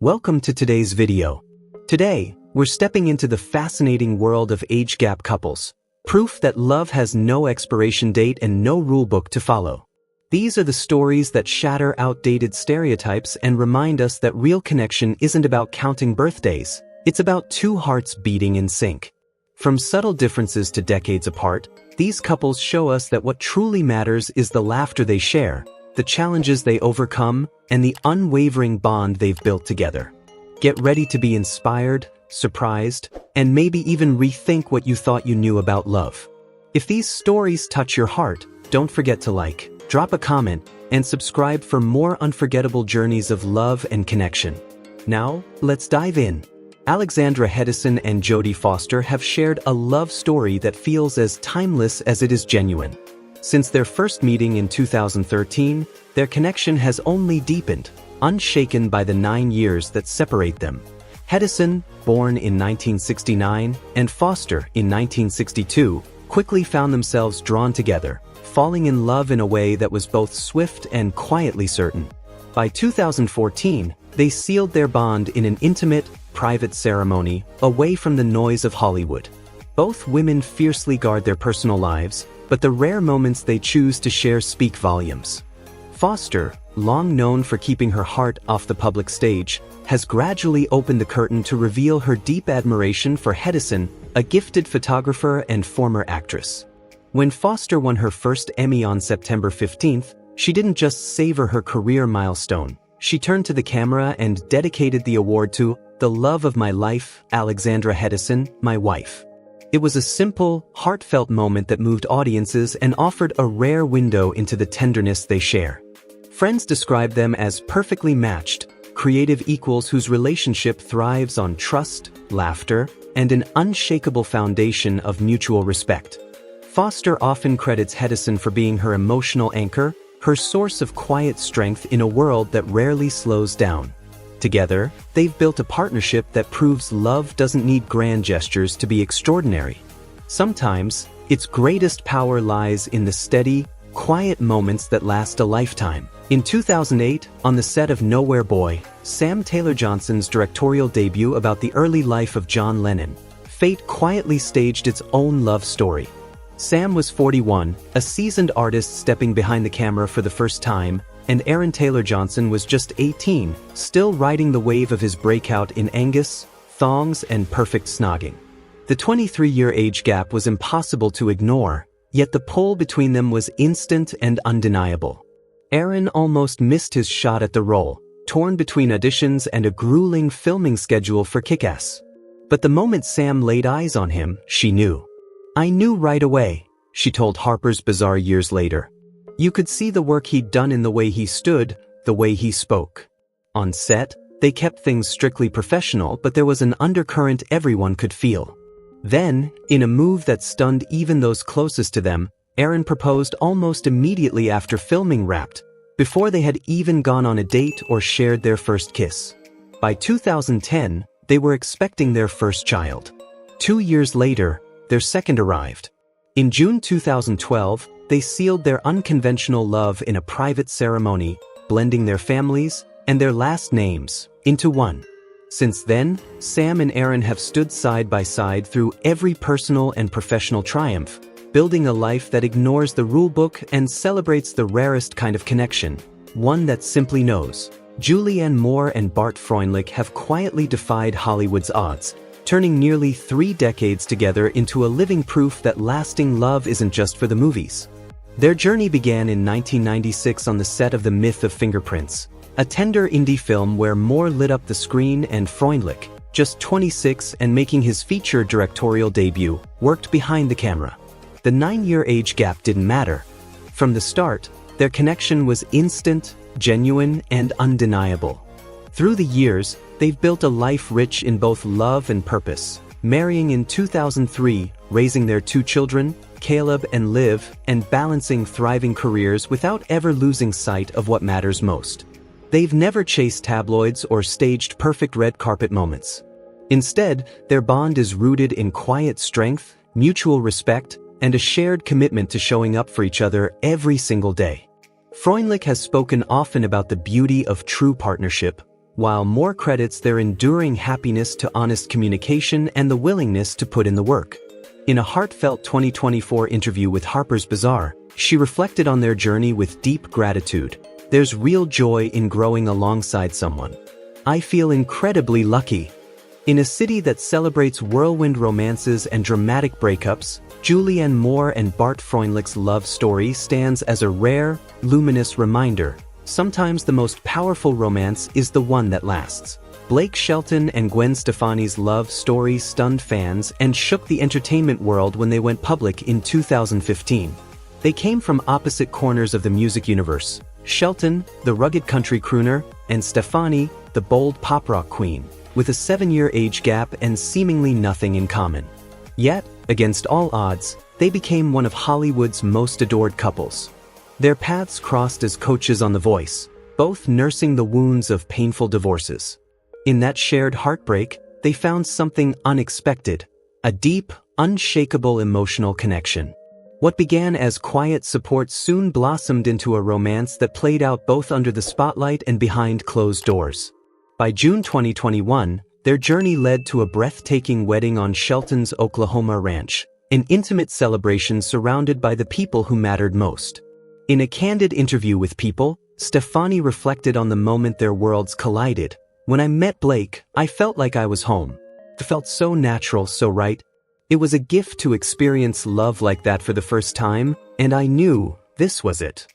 Welcome to today's video. Today, we're stepping into the fascinating world of age gap couples, proof that love has no expiration date and no rulebook to follow. These are the stories that shatter outdated stereotypes and remind us that real connection isn't about counting birthdays, it's about two hearts beating in sync. From subtle differences to decades apart, these couples show us that what truly matters is the laughter they share, the challenges they overcome, and the unwavering bond they've built together. Get ready to be inspired, surprised, and maybe even rethink what you thought you knew about love. If these stories touch your heart, don't forget to like, drop a comment, and subscribe for more unforgettable journeys of love and connection. Now, let's dive in. Alexandra Hedison and Jodie Foster have shared a love story that feels as timeless as it is genuine. Since their first meeting in 2013, their connection has only deepened, unshaken by the 9 years that separate them. Hedison, born in 1969, and Foster in 1962, quickly found themselves drawn together, falling in love in a way that was both swift and quietly certain. By 2014, they sealed their bond in an intimate, private ceremony, away from the noise of Hollywood. Both women fiercely guard their personal lives, but the rare moments they choose to share speak volumes. Foster, long known for keeping her heart off the public stage, has gradually opened the curtain to reveal her deep admiration for Hedison, a gifted photographer and former actress. When Foster won her first Emmy on September 15th, she didn't just savor her career milestone. She turned to the camera and dedicated the award to "The love of my life, Alexandra Hedison, my wife." It was a simple, heartfelt moment that moved audiences and offered a rare window into the tenderness they share. Friends describe them as perfectly matched, creative equals whose relationship thrives on trust, laughter, and an unshakable foundation of mutual respect. Foster often credits Hedison for being her emotional anchor, her source of quiet strength in a world that rarely slows down. Together, they've built a partnership that proves love doesn't need grand gestures to be extraordinary. Sometimes, its greatest power lies in the steady, quiet moments that last a lifetime. In 2008, on the set of Nowhere Boy, Sam TaylorJohnson's directorial debut about the early life of John Lennon, fate quietly staged its own love story. Sam was 41, a seasoned artist stepping behind the camera for the first time, and Aaron TaylorJohnson was just 18, still riding the wave of his breakout in Angus, Thongs, and Perfect Snogging. The 23-year age gap was impossible to ignore, yet the pull between them was instant and undeniable. Aaron almost missed his shot at the role, torn between auditions and a grueling filming schedule for Kick-Ass. But the moment Sam laid eyes on him, she knew. "I knew right away," she told Harper's Bazaar years later. "You could see the work he'd done in the way he stood, the way he spoke." On set, they kept things strictly professional, but there was an undercurrent everyone could feel. Then, in a move that stunned even those closest to them, Aaron proposed almost immediately after filming wrapped, before they had even gone on a date or shared their first kiss. By 2010, they were expecting their first child. 2 years later, their second arrived. In June 2012, they sealed their unconventional love in a private ceremony, blending their families and their last names into one. Since then, Sam and Aaron have stood side by side through every personal and professional triumph, building a life that ignores the rulebook and celebrates the rarest kind of connection, one that simply knows. Julianne Moore and Bart Freundlich have quietly defied Hollywood's odds, turning nearly 3 decades together into a living proof that lasting love isn't just for the movies. Their journey began in 1996 on the set of The Myth of Fingerprints, a tender indie film where Moore lit up the screen and Freundlich, just 26 and making his feature directorial debut, worked behind the camera. The 9-year age gap didn't matter. From the start, their connection was instant, genuine, and undeniable. Through the years, they've built a life rich in both love and purpose, marrying in 2003, raising their 2 children, Caleb and Liv, and balancing thriving careers without ever losing sight of what matters most. They've never chased tabloids or staged perfect red carpet moments. Instead, their bond is rooted in quiet strength, mutual respect, and a shared commitment to showing up for each other every single day. Freundlich has spoken often about the beauty of true partnership, while Moore credits their enduring happiness to honest communication and the willingness to put in the work. In a heartfelt 2024 interview with Harper's Bazaar, she reflected on their journey with deep gratitude. "There's real joy in growing alongside someone. I feel incredibly lucky." In a city that celebrates whirlwind romances and dramatic breakups, Julianne Moore and Bart Freundlich's love story stands as a rare, luminous reminder. Sometimes the most powerful romance is the one that lasts. Blake Shelton and Gwen Stefani's love story stunned fans and shook the entertainment world when they went public in 2015. They came from opposite corners of the music universe. Shelton, the rugged country crooner, and Stefani, the bold pop rock queen, with a 7-year age gap and seemingly nothing in common. Yet, against all odds, they became one of Hollywood's most adored couples. Their paths crossed as coaches on The Voice, both nursing the wounds of painful divorces. In that shared heartbreak, they found something unexpected, a deep, unshakable emotional connection. What began as quiet support soon blossomed into a romance that played out both under the spotlight and behind closed doors. By June 2021, their journey led to a breathtaking wedding on Shelton's Oklahoma ranch, an intimate celebration surrounded by the people who mattered most. In a candid interview with People, Stefani reflected on the moment their worlds collided. "When I met Blake, I felt like I was home. It felt so natural, so right. It was a gift to experience love like that for the first time, and I knew this was it."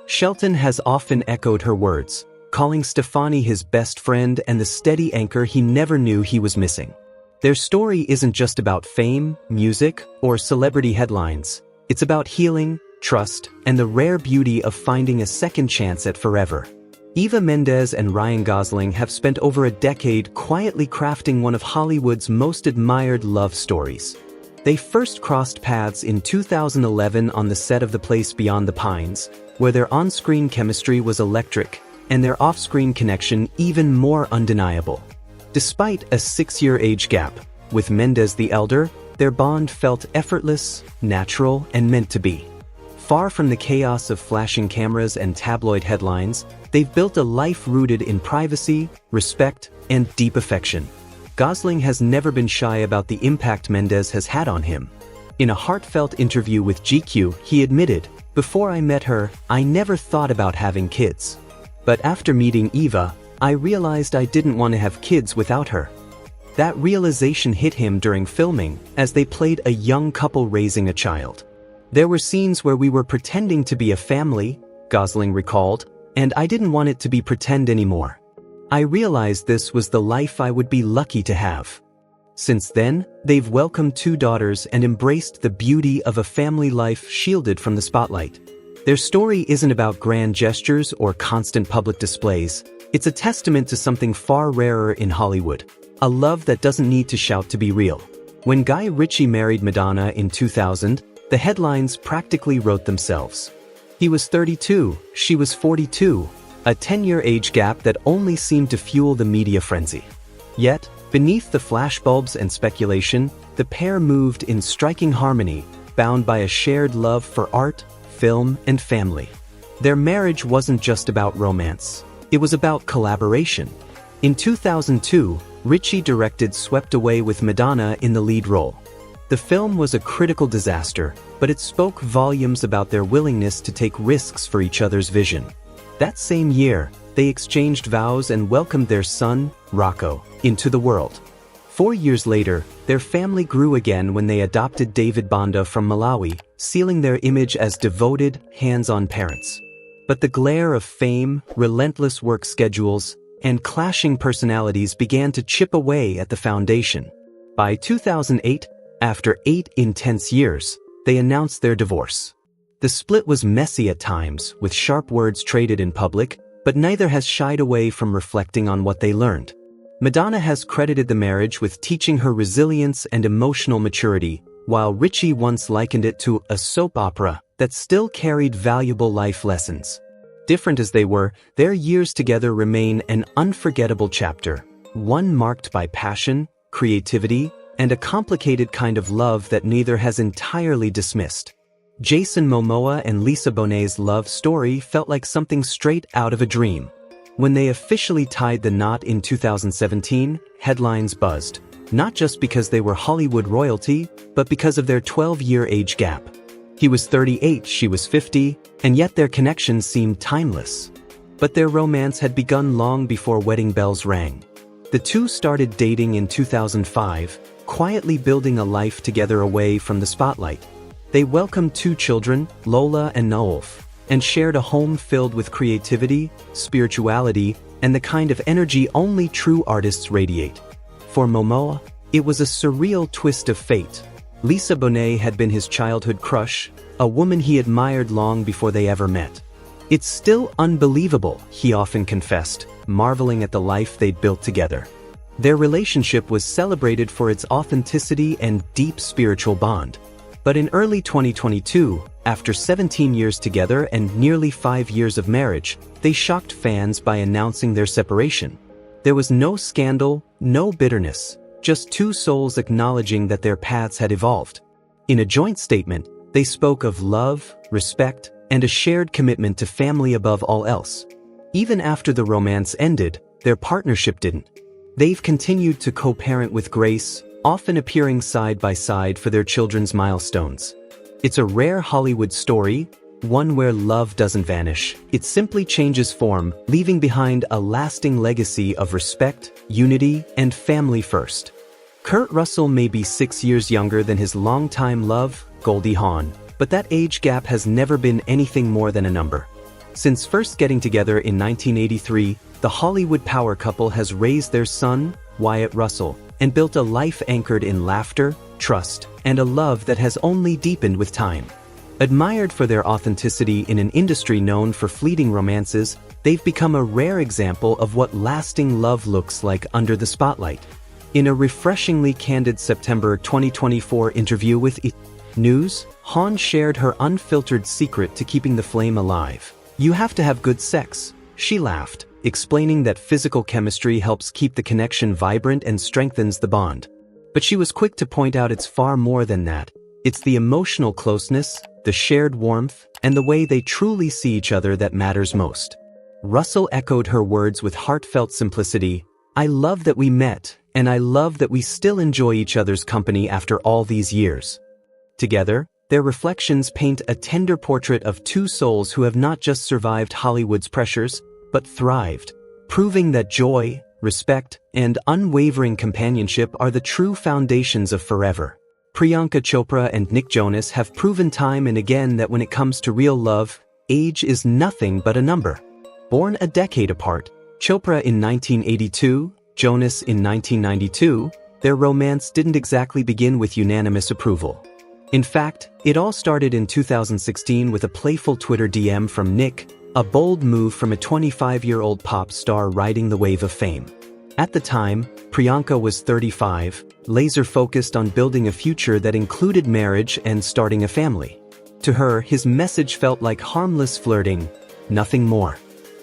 Shelton has often echoed her words, calling Stefani his best friend and the steady anchor he never knew he was missing. Their story isn't just about fame, music, or celebrity headlines. It's about healing, trust, and the rare beauty of finding a second chance at forever. Eva Mendes and Ryan Gosling have spent over a decade quietly crafting one of Hollywood's most admired love stories. They first crossed paths in 2011 on the set of The Place Beyond the Pines, where their on-screen chemistry was electric, and their off-screen connection even more undeniable. Despite a 6-year age gap, with Mendes the elder, their bond felt effortless, natural, and meant to be. Far from the chaos of flashing cameras and tabloid headlines, they've built a life rooted in privacy, respect, and deep affection. Gosling has never been shy about the impact Mendes has had on him. In a heartfelt interview with GQ, he admitted, "Before I met her, I never thought about having kids. But after meeting Eva, I realized I didn't want to have kids without her." That realization hit him during filming, as they played a young couple raising a child. "There were scenes where we were pretending to be a family," Gosling recalled, "and I didn't want it to be pretend anymore. I realized this was the life I would be lucky to have." Since then, they've welcomed 2 daughters and embraced the beauty of a family life shielded from the spotlight. Their story isn't about grand gestures or constant public displays. It's a testament to something far rarer in Hollywood, a love that doesn't need to shout to be real. When Guy Ritchie married Madonna in 2000, the headlines practically wrote themselves. He was 32, she was 42, a 10-year age gap that only seemed to fuel the media frenzy. Yet, beneath the flashbulbs and speculation, the pair moved in striking harmony, bound by a shared love for art, film, and family. Their marriage wasn't just about romance. It was about collaboration. In 2002, Richie directed Swept Away with Madonna in the lead role. The film was a critical disaster, but it spoke volumes about their willingness to take risks for each other's vision. That same year, they exchanged vows and welcomed their son, Rocco, into the world. 4 years later, their family grew again when they adopted David Banda from Malawi, sealing their image as devoted, hands-on parents. But the glare of fame, relentless work schedules, and clashing personalities began to chip away at the foundation. By 2008, after 8 intense years, they announced their divorce. The split was messy at times, with sharp words traded in public, but neither has shied away from reflecting on what they learned. Madonna has credited the marriage with teaching her resilience and emotional maturity, while Richie once likened it to a soap opera that still carried valuable life lessons. Different as they were, their years together remain an unforgettable chapter, one marked by passion, creativity, and a complicated kind of love that neither has entirely dismissed. Jason Momoa and Lisa Bonet's love story felt like something straight out of a dream. When they officially tied the knot in 2017, headlines buzzed. Not just because they were Hollywood royalty, but because of their 12-year age gap. He was 38, she was 50, and yet their connection seemed timeless. But their romance had begun long before wedding bells rang. The two started dating in 2005, quietly building a life together away from the spotlight. They welcomed 2 children, Lola and Naolf, and shared a home filled with creativity, spirituality, and the kind of energy only true artists radiate. For Momoa, it was a surreal twist of fate. Lisa Bonet had been his childhood crush, a woman he admired long before they ever met. "It's still unbelievable," he often confessed, marveling at the life they'd built together. Their relationship was celebrated for its authenticity and deep spiritual bond. But in early 2022, after 17 years together and nearly 5 years of marriage, they shocked fans by announcing their separation. There was no scandal, no bitterness, just 2 souls acknowledging that their paths had evolved. In a joint statement, they spoke of love, respect, and a shared commitment to family above all else. Even after the romance ended, their partnership didn't. They've continued to co-parent with grace, often appearing side by side for their children's milestones. It's a rare Hollywood story, one where love doesn't vanish. It simply changes form, leaving behind a lasting legacy of respect, unity, and family first. Kurt Russell may be 6 years younger than his longtime love, Goldie Hawn, but that age gap has never been anything more than a number. Since first getting together in 1983, the Hollywood power couple has raised their son, Wyatt Russell, and built a life anchored in laughter, trust, and a love that has only deepened with time. Admired for their authenticity in an industry known for fleeting romances, they've become a rare example of what lasting love looks like under the spotlight. In a refreshingly candid September 2024 interview with News, Hawn shared her unfiltered secret to keeping the flame alive. "You have to have good sex," she laughed, explaining that physical chemistry helps keep the connection vibrant and strengthens the bond. But she was quick to point out it's far more than that. It's the emotional closeness, the shared warmth, and the way they truly see each other that matters most. Russell echoed her words with heartfelt simplicity. "I love that we met, and I love that we still enjoy each other's company after all these years." Together, their reflections paint a tender portrait of 2 souls who have not just survived Hollywood's pressures, but thrived, proving that joy, respect, and unwavering companionship are the true foundations of forever. Priyanka Chopra and Nick Jonas have proven time and again that when it comes to real love, age is nothing but a number. Born a decade apart, Chopra in 1982, Jonas in 1992, their romance didn't exactly begin with unanimous approval. In fact, it all started in 2016 with a playful Twitter DM from Nick, a bold move from a 25-year-old pop star riding the wave of fame. At the time, Priyanka was 35, laser-focused on building a future that included marriage and starting a family. To her, his message felt like harmless flirting, nothing more.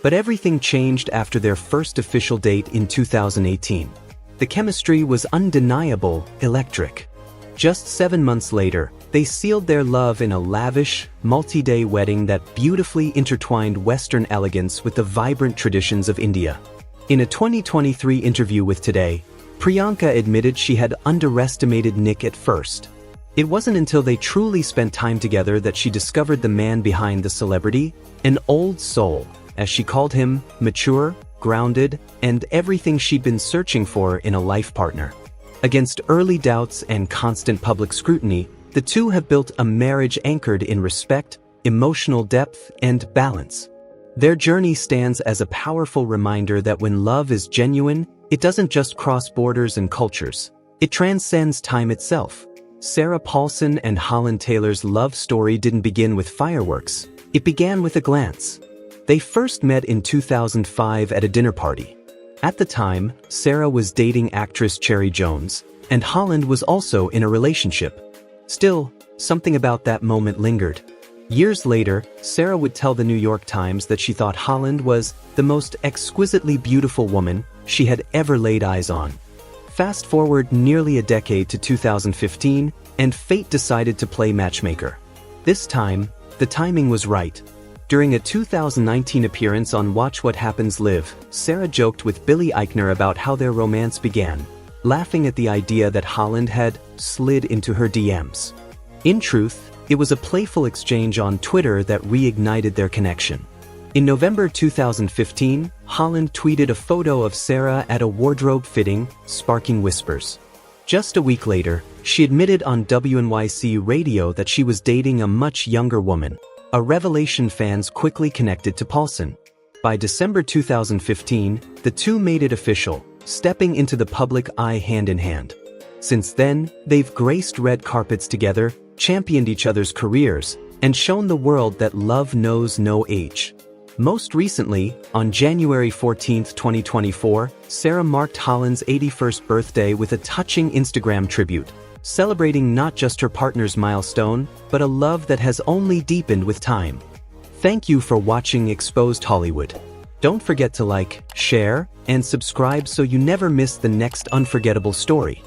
But everything changed after their first official date in 2018. The chemistry was undeniable, electric. Just 7 months later, they sealed their love in a lavish, multi-day wedding that beautifully intertwined Western elegance with the vibrant traditions of India. In a 2023 interview with Today, Priyanka admitted she had underestimated Nick at first. It wasn't until they truly spent time together that she discovered the man behind the celebrity, an old soul, as she called him, mature, grounded, and everything she'd been searching for in a life partner. Against early doubts and constant public scrutiny, the two have built a marriage anchored in respect, emotional depth, and balance. Their journey stands as a powerful reminder that when love is genuine, it doesn't just cross borders and cultures. It transcends time itself. Sarah Pollson and Holland Taylor's love story didn't begin with fireworks. It began with a glance. They first met in 2005 at a dinner party. At the time, Sarah was dating actress Cherry Jones, and Holland was also in a relationship. Still, something about that moment lingered. Years later, Sarah would tell the New York Times that she thought Holland was the most exquisitely beautiful woman she had ever laid eyes on. Fast forward nearly a decade to 2015, and fate decided to play matchmaker. This time, the timing was right. During a 2019 appearance on Watch What Happens Live, Sarah joked with Billy Eichner about how their romance began, laughing at the idea that Holland had slid into her DMs. In truth, it was a playful exchange on Twitter that reignited their connection. In November 2015, Holland tweeted a photo of Sarah at a wardrobe fitting, sparking whispers. Just a week later, she admitted on WNYC radio that she was dating a much younger woman, a revelation fans quickly connected to Pollson. By December 2015, the two made it official, stepping into the public eye hand in hand. Since then, they've graced red carpets together, championed each other's careers, and shown the world that love knows no age. Most recently, on January 14, 2024, Sarah marked Holland's 81st birthday with a touching Instagram tribute, celebrating not just her partner's milestone, but a love that has only deepened with time. Thank you for watching Exposed Hollywood. Don't forget to like, share, and subscribe so you never miss the next unforgettable story.